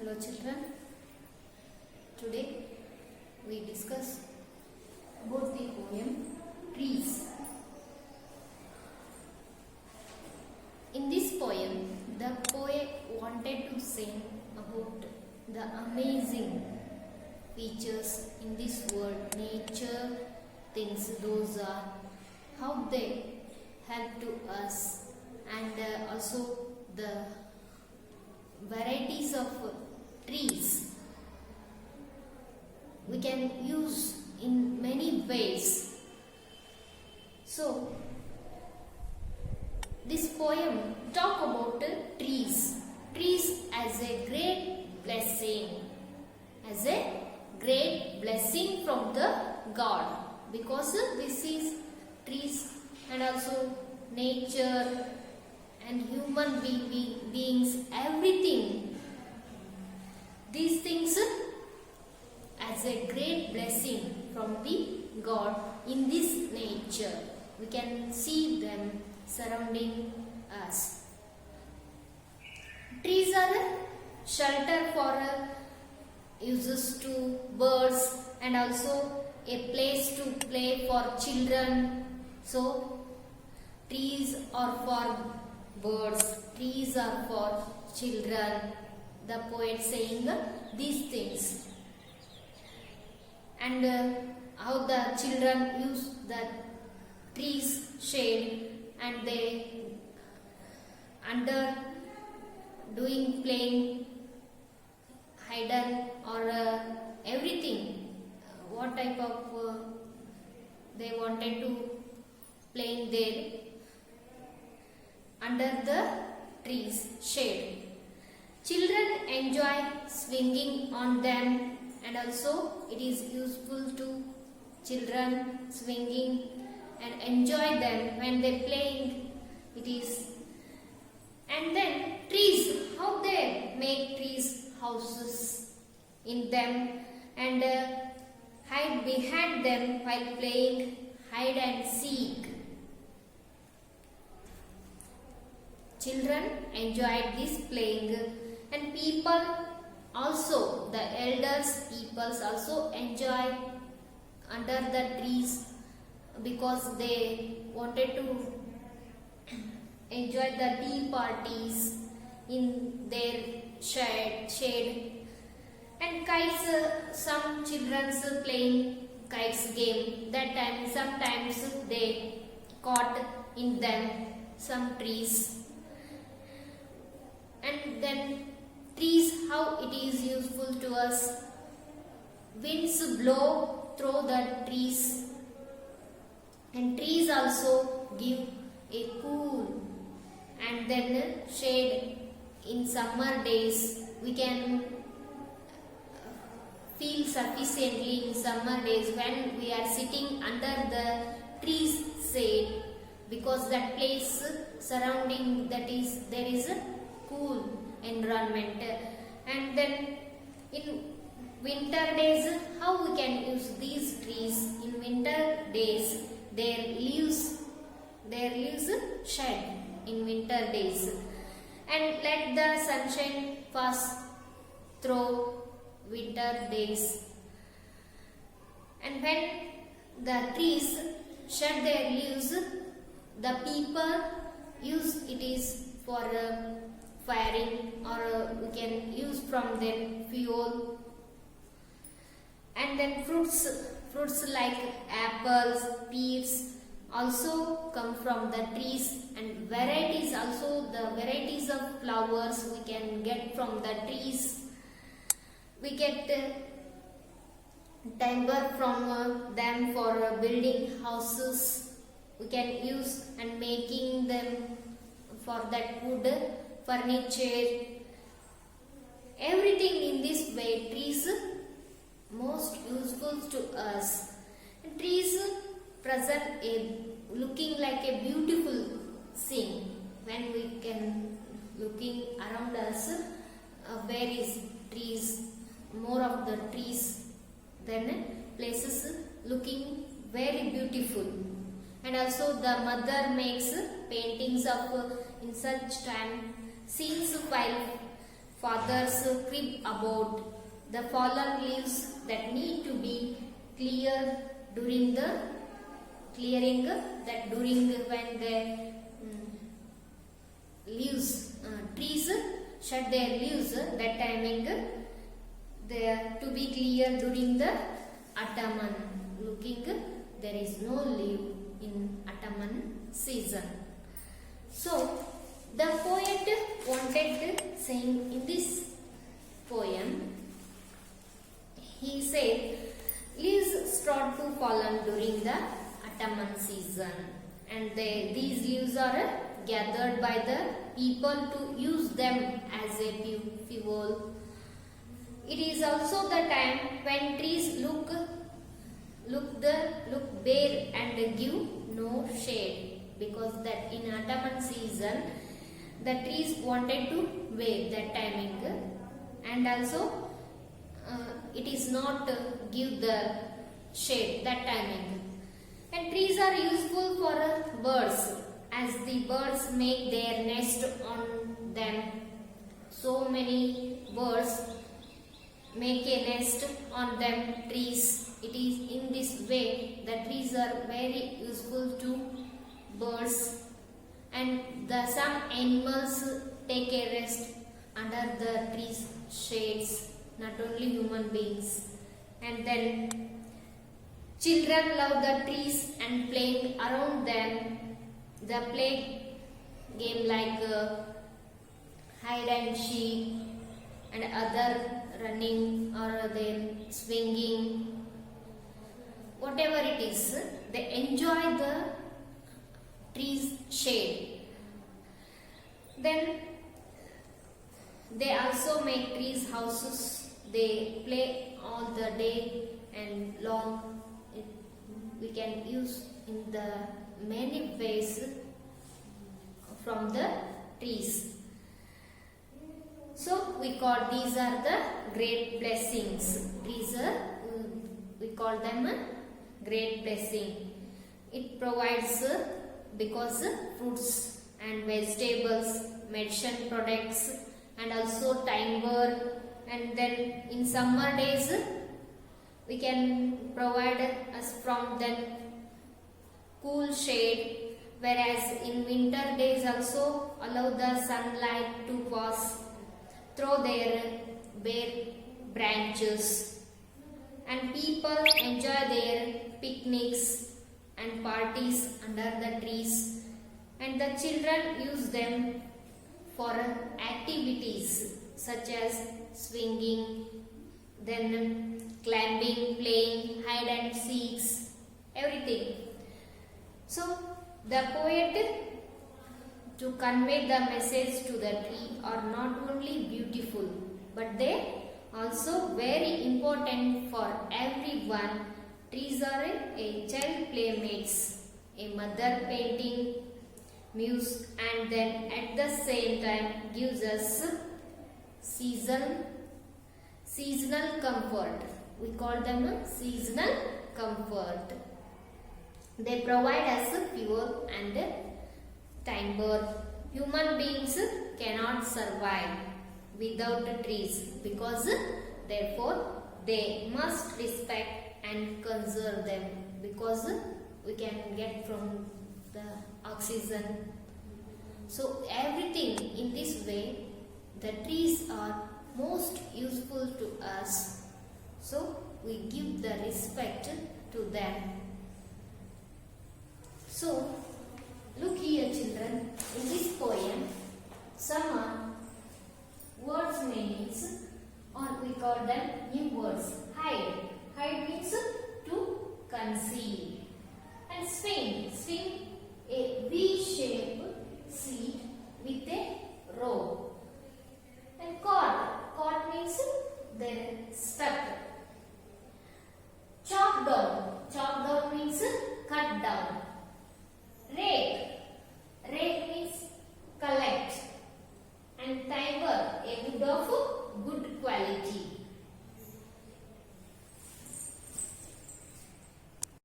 Hello children, today we discuss about the poem Trees. In this poem, the poet wanted to sing about the amazing features in this world, nature, things, those are, how they help to us, and also the varieties of trees we can use in many ways. So this poem talk about trees as a great blessing from the God, because this is trees and also nature and human beings, everything, these things as a great blessing from the God in this nature. We can see them surrounding us. Trees are a shelter for uses to birds and also a place to play for children. So trees are for birds, trees are for children. The poet saying these things, and how the children use the trees shade, and they under doing playing hidden or everything, what type of they wanted to playing there under the trees shade. Children enjoy swinging on them, and also it is useful to children swinging and enjoy them when they playing. It is, and then trees, how they make trees houses in them and hide behind them while playing hide and seek. Children enjoyed this playing, and people also, the elders peoples also enjoy under the trees, because they wanted to enjoy the tea parties in their shade. And kites, some children's playing kites game, that time sometimes they caught in them some trees. And then trees, how it is useful to us. Winds blow through the trees, and trees also give a cool and then shade in summer days. We can feel sufficiently in summer days when we are sitting under the trees shade, because that place surrounding that is, there is a cool environment. And then in winter days, how we can use these trees in winter days, their leaves shed in winter days, and let the sunshine pass through winter days. And when the trees shed their leaves, the people use it is for firing, or we can use from them fuel. And then fruits like apples, pears also come from the trees, and varieties also, the varieties of flowers we can get from the trees. We get timber from them for building houses. We can use and making them for that wood, furniture, everything in this way. Trees most useful to us. And trees present a looking like a beautiful scene when we can looking around us. Where is trees, more of the trees, then places looking very beautiful. And also the mother makes paintings of in such time scenes while fathers crib about the fallen leaves that need to be cleared during the clearing that during when the leaves trees shed their leaves, that timing they are to be clear during the autumn. Looking, there is no leaf in autumn season. So the poet wanted saying in this poem, he said leaves start to fallen during the autumn season, and these leaves are gathered by the people to use them as a fuel. It is also the time when trees look bare and give no shade, because that in autumn season the trees wanted to wave that timing, and also it is not give the shade that timing. And trees are useful for birds, as the birds make their nest on them. So many birds make a nest on them trees. It is in this way the trees are very useful to birds, and some animals take a rest under the trees shades, not only human beings. And then children love the trees and playing around them. The play game like hide and seek and other running or then swinging, whatever it is, they enjoy the trees shade. Then they also make trees houses. They play all the day and long. We can use in the many ways from the trees. So we call these are the great blessings. Trees are, we call them a great blessing. It provides because fruits and vegetables, medicine products, and also timber. And then in summer days we can provide us from them cool shade, whereas in winter days also allow the sunlight to pass through their bare branches, and people enjoy their picnics and parties under the trees, and the children use them for activities such as swinging, then climbing, playing hide and seeks, everything. So the poet, to convey the message to the tree, are not only beautiful but they also very important for everyone. Trees are a child playmates, a mother painting muse, and then at the same time gives us seasonal comfort. We call them a seasonal comfort. They provide us fuel and timber. Human beings cannot survive without trees, because therefore they must respect and conserve them, because we can get from the oxygen. So everything in this way, the trees are most useful to us, so we give the respect to them. So look here children, in this poem some are words meanings, or we call them